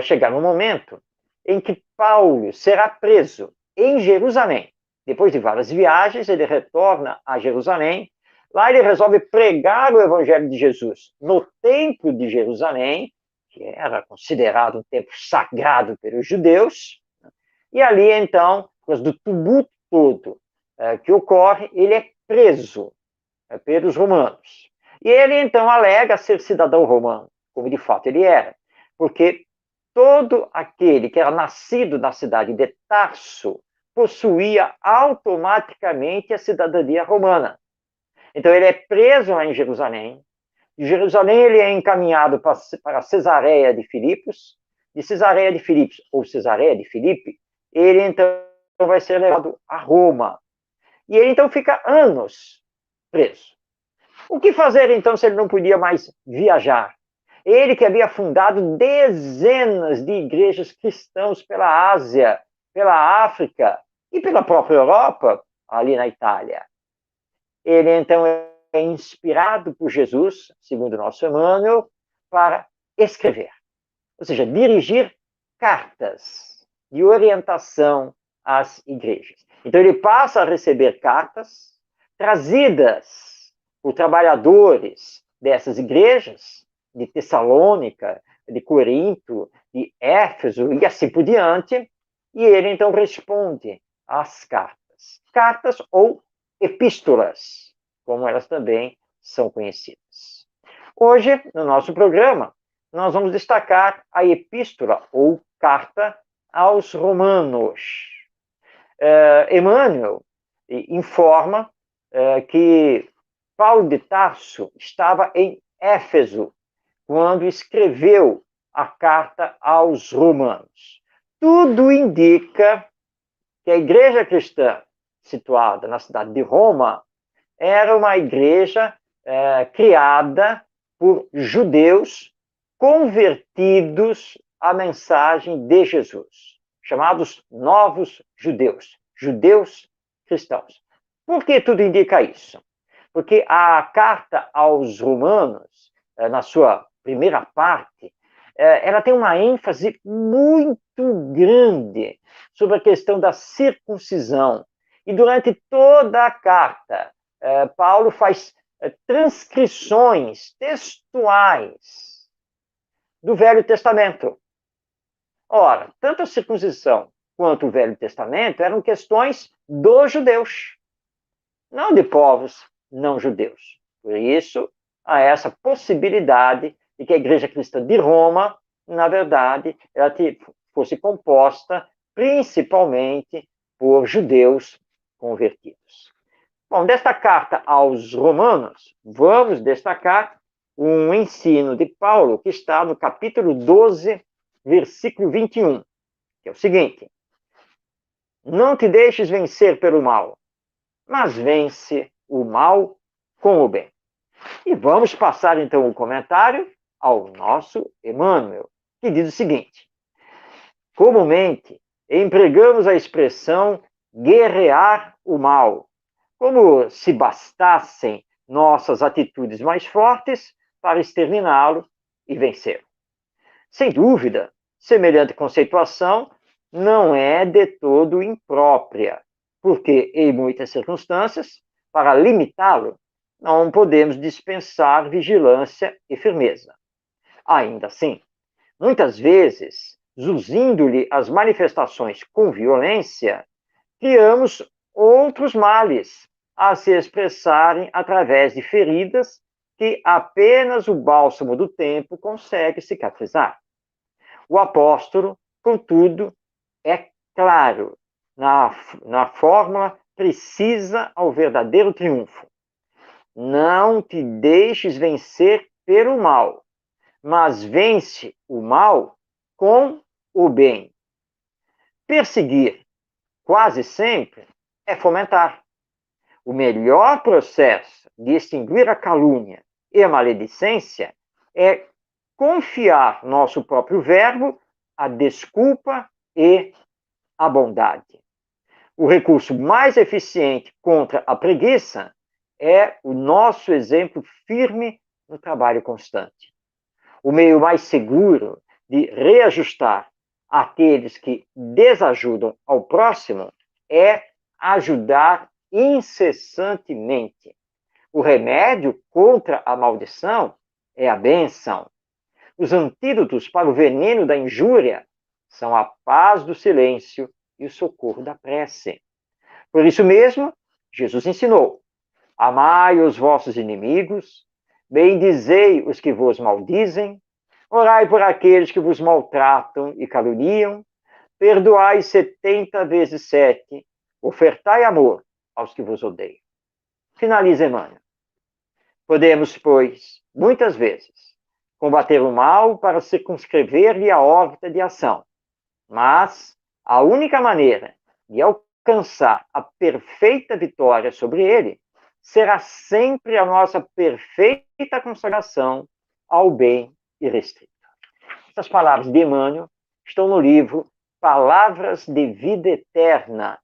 chegar um momento em que Paulo será preso em Jerusalém. Depois de várias viagens, ele retorna a Jerusalém. Lá ele resolve pregar o evangelho de Jesus no templo de Jerusalém, que era considerado um templo sagrado pelos judeus. E ali, então, por causa do tumulto todo que ocorre, ele é preso pelos romanos. E ele, então, alega ser cidadão romano, como de fato ele era, porque todo aquele que era nascido na cidade de Tarso possuía automaticamente a cidadania romana. Então, ele é preso lá em Jerusalém. De Jerusalém, ele é encaminhado para Cesareia de Filipos. De Cesareia de Filipos, ou Cesareia de Filipe, ele, então, vai ser levado a Roma. E ele, então, fica anos preso. O que fazer, então, se ele não podia mais viajar? Ele que havia fundado dezenas de igrejas cristãs pela Ásia, pela África e pela própria Europa, ali na Itália. Ele, então, é inspirado por Jesus, segundo o nosso Emmanuel, para escrever, ou seja, dirigir cartas de orientação às igrejas. Então, ele passa a receber cartas trazidas por trabalhadores dessas igrejas, de Tessalônica, de Corinto, de Éfeso e assim por diante, e ele, então, responde às cartas. Cartas ou epístolas, como elas também são conhecidas. Hoje, no nosso programa, nós vamos destacar a epístola ou carta aos Romanos. Emmanuel informa que Paulo de Tarso estava em Éfeso quando escreveu a carta aos Romanos. Tudo indica que a igreja cristã situada na cidade de Roma era uma igreja criada por judeus convertidos à mensagem de Jesus, chamados novos judeus, judeus cristãos. Por que tudo indica isso? Porque a carta aos Romanos, na sua primeira parte, ela tem uma ênfase muito grande sobre a questão da circuncisão. E durante toda a carta, Paulo faz transcrições textuais do Velho Testamento. Ora, tanto a circuncisão quanto o Velho Testamento eram questões dos judeus, não de povos não judeus. Por isso, há essa possibilidade de que a Igreja Cristã de Roma, na verdade, ela fosse composta principalmente por judeus convertidos. Bom, desta carta aos Romanos, vamos destacar um ensino de Paulo que está no capítulo 12, versículo 21, que é o seguinte: não te deixes vencer pelo mal, mas vence o mal com o bem. E vamos passar então o comentário ao nosso Emmanuel, que diz o seguinte: comumente empregamos a expressão guerrear o mal, como se bastassem nossas atitudes mais fortes para exterminá-lo e vencê-lo. Sem dúvida, semelhante conceituação não é de todo imprópria, porque, em muitas circunstâncias, para limitá-lo, não podemos dispensar vigilância e firmeza. Ainda assim, muitas vezes, zuzindo-lhe as manifestações com violência, criamos outros males a se expressarem através de feridas que apenas o bálsamo do tempo consegue cicatrizar. O apóstolo, contudo, é claro na fórmula precisa ao verdadeiro triunfo. Não te deixes vencer pelo mal, mas vence o mal com o bem. Perseguir, quase sempre, é fomentar. O melhor processo de extinguir a calúnia e a maledicência é confiar nosso próprio verbo à desculpa e à bondade. O recurso mais eficiente contra a preguiça é o nosso exemplo firme no trabalho constante. O meio mais seguro de reajustar aqueles que desajudam ao próximo é ajudar incessantemente. O remédio contra a maldição é a bênção. Os antídotos para o veneno da injúria são a paz do silêncio e o socorro da prece. Por isso mesmo, Jesus ensinou: amai os vossos inimigos, bendizei os que vos maldizem, orai por aqueles que vos maltratam e caluniam, perdoai 70 vezes 7, ofertai amor aos que vos odeiam. Finaliza Emmanuel. Podemos, pois, muitas vezes, combater o mal para circunscrever-lhe a órbita de ação, mas a única maneira de alcançar a perfeita vitória sobre ele será sempre a nossa perfeita consagração ao bem irrestrito. Essas palavras de Emmanuel estão no livro Palavras de Vida Eterna,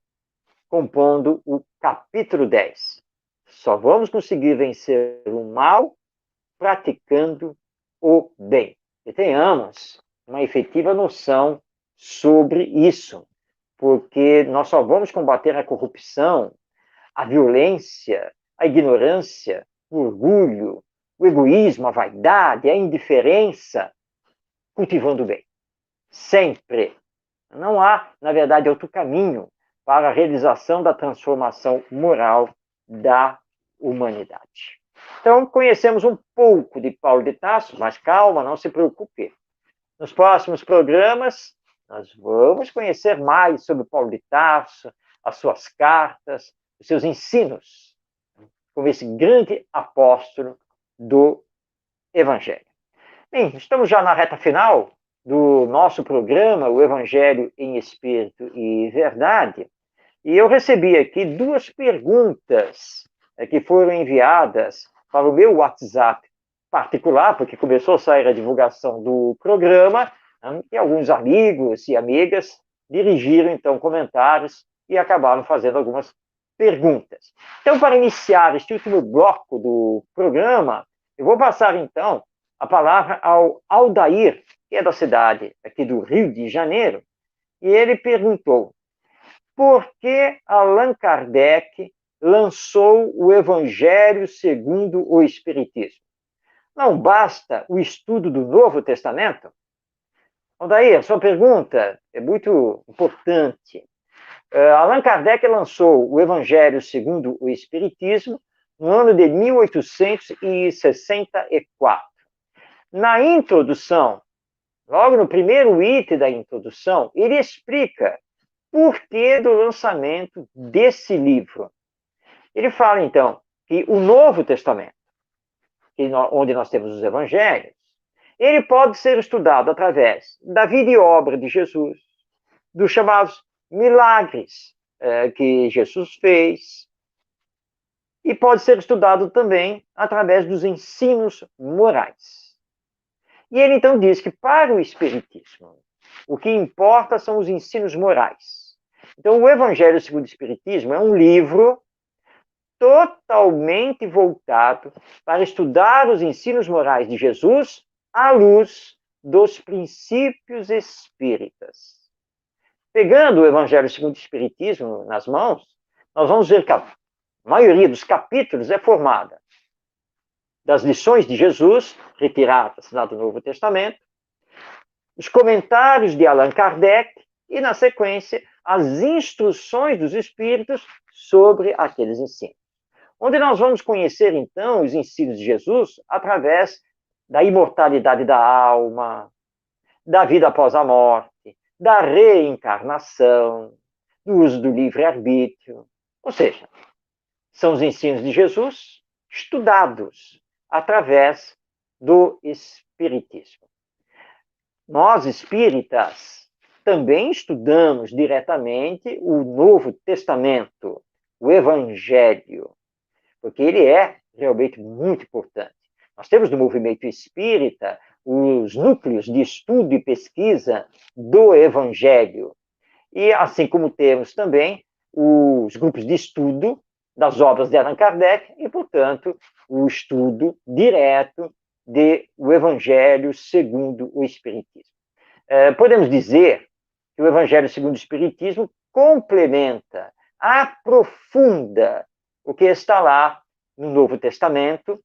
compondo o capítulo 10. Só vamos conseguir vencer o mal praticando o bem. E tenhamos uma efetiva noção sobre isso, porque nós só vamos combater a corrupção, a violência, a ignorância, o orgulho, o egoísmo, a vaidade, a indiferença, cultivando o bem. Sempre. Não há, na verdade, outro caminho para a realização da transformação moral da humanidade. Então, conhecemos um pouco de Paulo de Tarso, mas calma, não se preocupe. Nos próximos programas, nós vamos conhecer mais sobre Paulo de Tarso, as suas cartas, os seus ensinos, como esse grande apóstolo do Evangelho. Bem, estamos já na reta final do nosso programa, o Evangelho em Espírito e Verdade, e eu recebi aqui duas perguntas que foram enviadas para o meu WhatsApp particular, porque começou a sair a divulgação do programa, e alguns amigos e amigas dirigiram, então, comentários e acabaram fazendo algumas perguntas. Então, para iniciar este último bloco do programa, eu vou passar, então, a palavra ao Aldair, que é da cidade aqui do Rio de Janeiro, e ele perguntou: por que Allan Kardec lançou o Evangelho segundo o Espiritismo? Não basta o estudo do Novo Testamento? Aldair, sua pergunta é muito importante. Allan Kardec lançou o Evangelho segundo o Espiritismo no ano de 1864. Na introdução, logo no primeiro item da introdução, ele explica por que do lançamento desse livro. Ele fala, então, que o Novo Testamento, onde nós temos os evangelhos, ele pode ser estudado através da vida e obra de Jesus, dos chamados milagres que Jesus fez, e pode ser estudado também através dos ensinos morais. E ele então diz que para o Espiritismo, o que importa são os ensinos morais. Então, o Evangelho segundo o Espiritismo é um livro totalmente voltado para estudar os ensinos morais de Jesus à luz dos princípios espíritas. Pegando o Evangelho segundo o Espiritismo nas mãos, nós vamos ver que a maioria dos capítulos é formada das lições de Jesus, retiradas lá do Novo Testamento, os comentários de Allan Kardec e, na sequência, as instruções dos Espíritos sobre aqueles ensinos. Onde nós vamos conhecer, então, os ensinos de Jesus através da imortalidade da alma, da vida após a morte, da reencarnação, do uso do livre-arbítrio. Ou seja, são os ensinos de Jesus estudados através do Espiritismo. Nós, espíritas, também estudamos diretamente o Novo Testamento, o Evangelho, porque ele é realmente muito importante. Nós temos no movimento espírita os núcleos de estudo e pesquisa do Evangelho, e assim como temos também os grupos de estudo das obras de Allan Kardec e, portanto, o estudo direto do Evangelho segundo o Espiritismo. Podemos dizer que o Evangelho segundo o Espiritismo complementa, aprofunda o que está lá no Novo Testamento,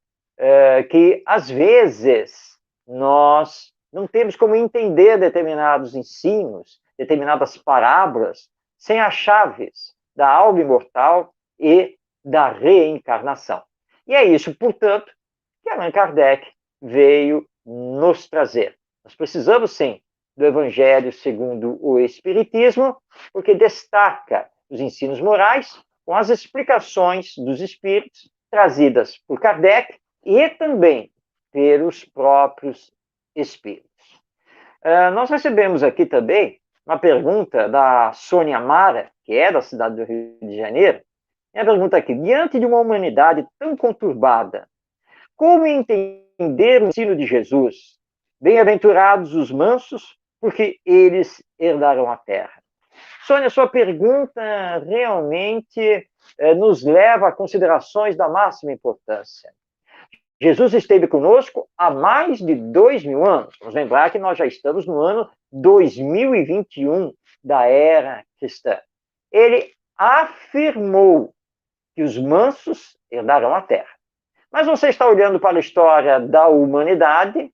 que às vezes nós não temos como entender determinados ensinos, determinadas parábolas, sem as chaves da alma imortal e da reencarnação. E é isso, portanto, que Allan Kardec veio nos trazer. Nós precisamos, sim, do Evangelho segundo o Espiritismo, porque destaca os ensinos morais com as explicações dos espíritos trazidas por Kardec e também pelos próprios espíritos. Nós recebemos aqui também uma pergunta da Sônia Mara, que é da cidade do Rio de Janeiro. É a pergunta aqui: diante de uma humanidade tão conturbada, como entender o ensino de Jesus? Bem-aventurados os mansos, porque eles herdarão a terra. Sônia, sua pergunta realmente nos leva a considerações da máxima importância. Jesus esteve conosco há mais de 2000 anos. Vamos lembrar que nós já estamos no ano 2021 da era cristã. Ele afirmou que os mansos herdarão a terra. Mas você está olhando para a história da humanidade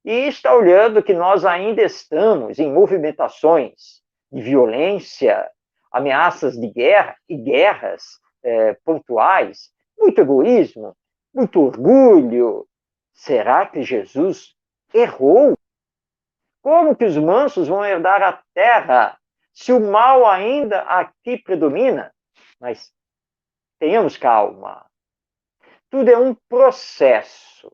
e está olhando que nós ainda estamos em movimentações de violência, ameaças de guerra e guerras pontuais, muito egoísmo, muito orgulho. Será que Jesus errou? Como que os mansos vão herdar a terra se o mal ainda aqui predomina? Mas tenhamos calma. Tudo é um processo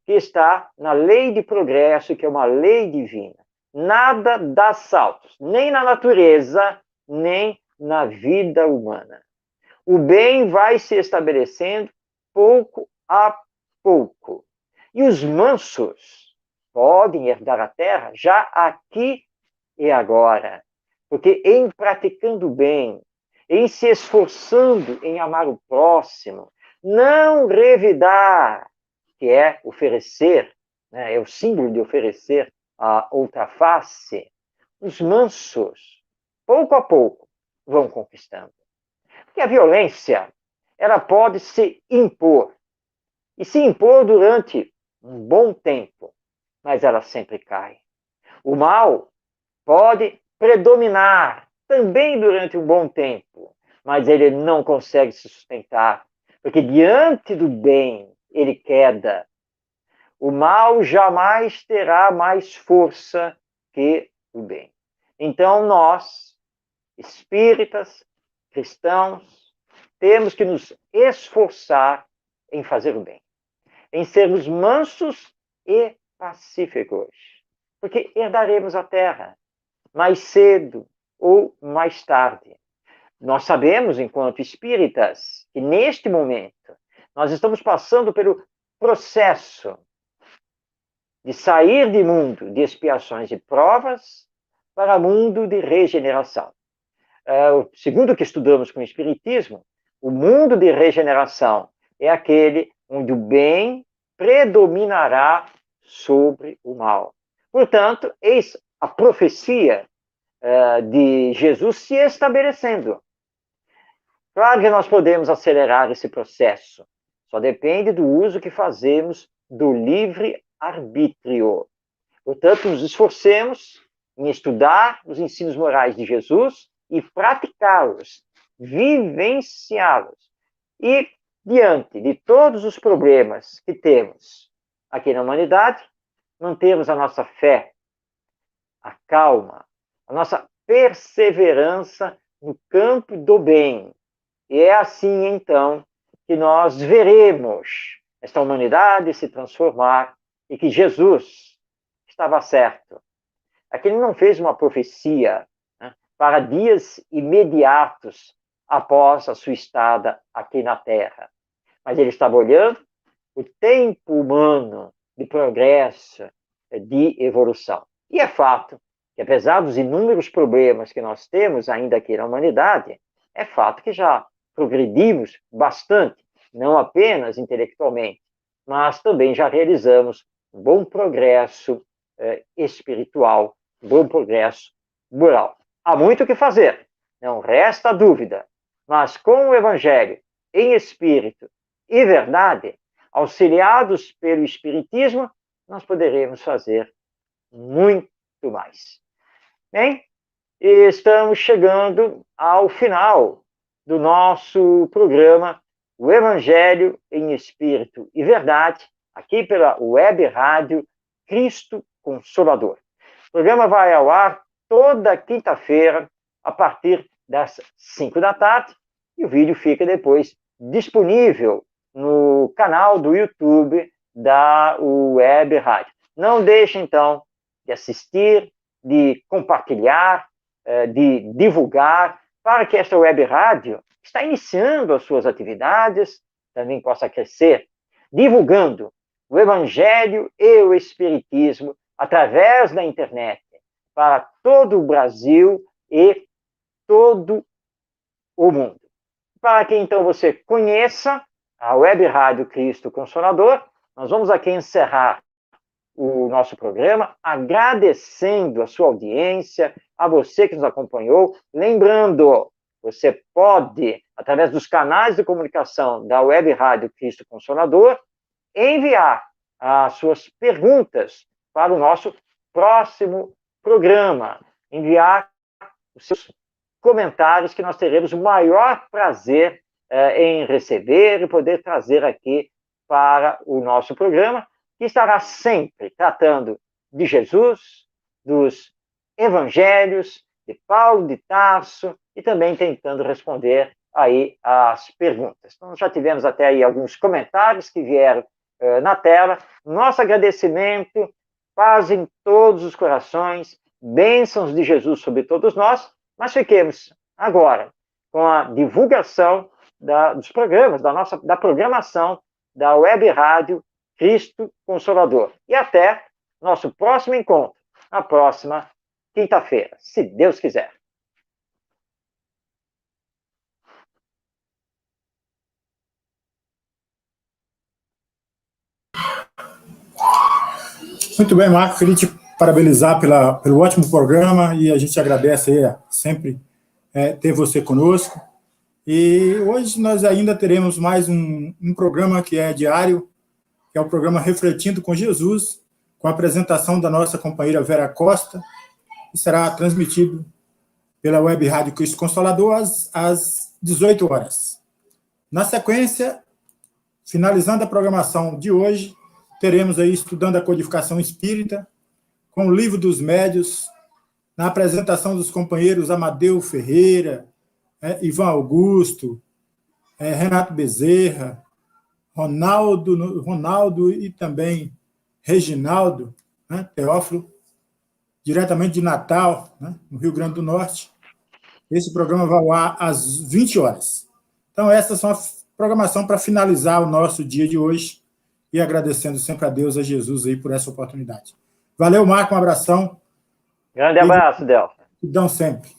que está na lei de progresso, que é uma lei divina. Nada dá saltos, nem na natureza, nem na vida humana. O bem vai se estabelecendo pouco a pouco. E os mansos podem herdar a terra já aqui e agora. Porque em praticando o bem, em se esforçando em amar o próximo, não revidar, que é oferecer, né, é o símbolo de oferecer a outra face, os mansos, pouco a pouco, vão conquistando. Porque a violência, ela pode se impor, e se impor durante um bom tempo, mas ela sempre cai. O mal pode predominar também durante um bom tempo, mas ele não consegue se sustentar, porque diante do bem ele queda. O mal jamais terá mais força que o bem. Então nós, espíritas, cristãos, temos que nos esforçar em fazer o bem, em sermos mansos e pacíficos, porque herdaremos a terra mais cedo ou mais tarde. Nós sabemos, enquanto espíritas, que neste momento nós estamos passando pelo processo de sair de mundo de expiações e provas para mundo de regeneração. Segundo o que estudamos com o Espiritismo, o mundo de regeneração é aquele onde o bem predominará sobre o mal. Portanto, eis a profecia de Jesus se estabelecendo. Claro que nós podemos acelerar esse processo, só depende do uso que fazemos do livre-arbítrio. Portanto, nos esforcemos em estudar os ensinos morais de Jesus e praticá-los, vivenciá-los. E, diante de todos os problemas que temos aqui na humanidade, mantermos a nossa fé, a calma, a nossa perseverança no campo do bem. E é assim, então, que nós veremos esta humanidade se transformar e que Jesus estava certo. Aqui ele não fez uma profecia, né, para dias imediatos após a sua estada aqui na Terra. Mas ele estava olhando o tempo humano de progresso, de evolução. E é fato que, apesar dos inúmeros problemas que nós temos ainda aqui na humanidade, é fato que já progredimos bastante, não apenas intelectualmente, mas também já realizamos um bom progresso espiritual, um bom progresso moral. Há muito o que fazer, não resta dúvida, mas com o Evangelho em espírito e verdade, auxiliados pelo Espiritismo, nós poderemos fazer muito mais. Bem, estamos chegando ao final do nosso programa, o Evangelho em Espírito e Verdade, aqui pela Web Rádio Cristo Consolador. O programa vai ao ar toda quinta-feira, a partir das 5 da tarde, e o vídeo fica depois disponível no canal do YouTube da Web Rádio. Não deixe, então, de assistir, de compartilhar, de divulgar, para que esta Web Rádio está iniciando as suas atividades, também possa crescer, divulgando o Evangelho e o Espiritismo através da internet, para todo o Brasil e todo o mundo. Para que, então, você conheça a Web Rádio Cristo Consolador, nós vamos aqui encerrar o nosso programa, agradecendo a sua audiência, a você que nos acompanhou. Lembrando, você pode, através dos canais de comunicação da Web Rádio Cristo Consolador, enviar as suas perguntas para o nosso próximo programa, enviar os seus comentários, que nós teremos o maior prazer em receber e poder trazer aqui para o nosso programa, que estará sempre tratando de Jesus, dos evangelhos, de Paulo de Tarso, e também tentando responder aí as perguntas. Então, já tivemos até aí alguns comentários que vieram na tela. Nosso agradecimento, paz em todos os corações, bênçãos de Jesus sobre todos nós, mas fiquemos agora com a divulgação dos programas, da programação da Web Rádio Cristo Consolador. E até nosso próximo encontro, na próxima quinta-feira, se Deus quiser. Muito bem, Marco, queria te parabenizar pelo ótimo programa, e a gente agradece aí, sempre ter você conosco. E hoje nós ainda teremos mais um programa que é diário, que é o programa Refletindo com Jesus, com a apresentação da nossa companheira Vera Costa, que será transmitido pela Web Rádio Cristo Consolador às 18 horas. Na sequência, finalizando a programação de hoje, teremos aí Estudando a Codificação Espírita, com o Livro dos Médios, na apresentação dos companheiros Amadeu Ferreira, Ivan Augusto, Renato Bezerra, Ronaldo e também Reginaldo, Teófilo, diretamente de Natal, no Rio Grande do Norte. Esse programa vai ao ar às 20 horas. Então, essas são a programação para finalizar o nosso dia de hoje, e agradecendo sempre a Deus, a Jesus, aí por essa oportunidade. Valeu, Marco, um abração. Grande abraço, Delfa. E dão sempre.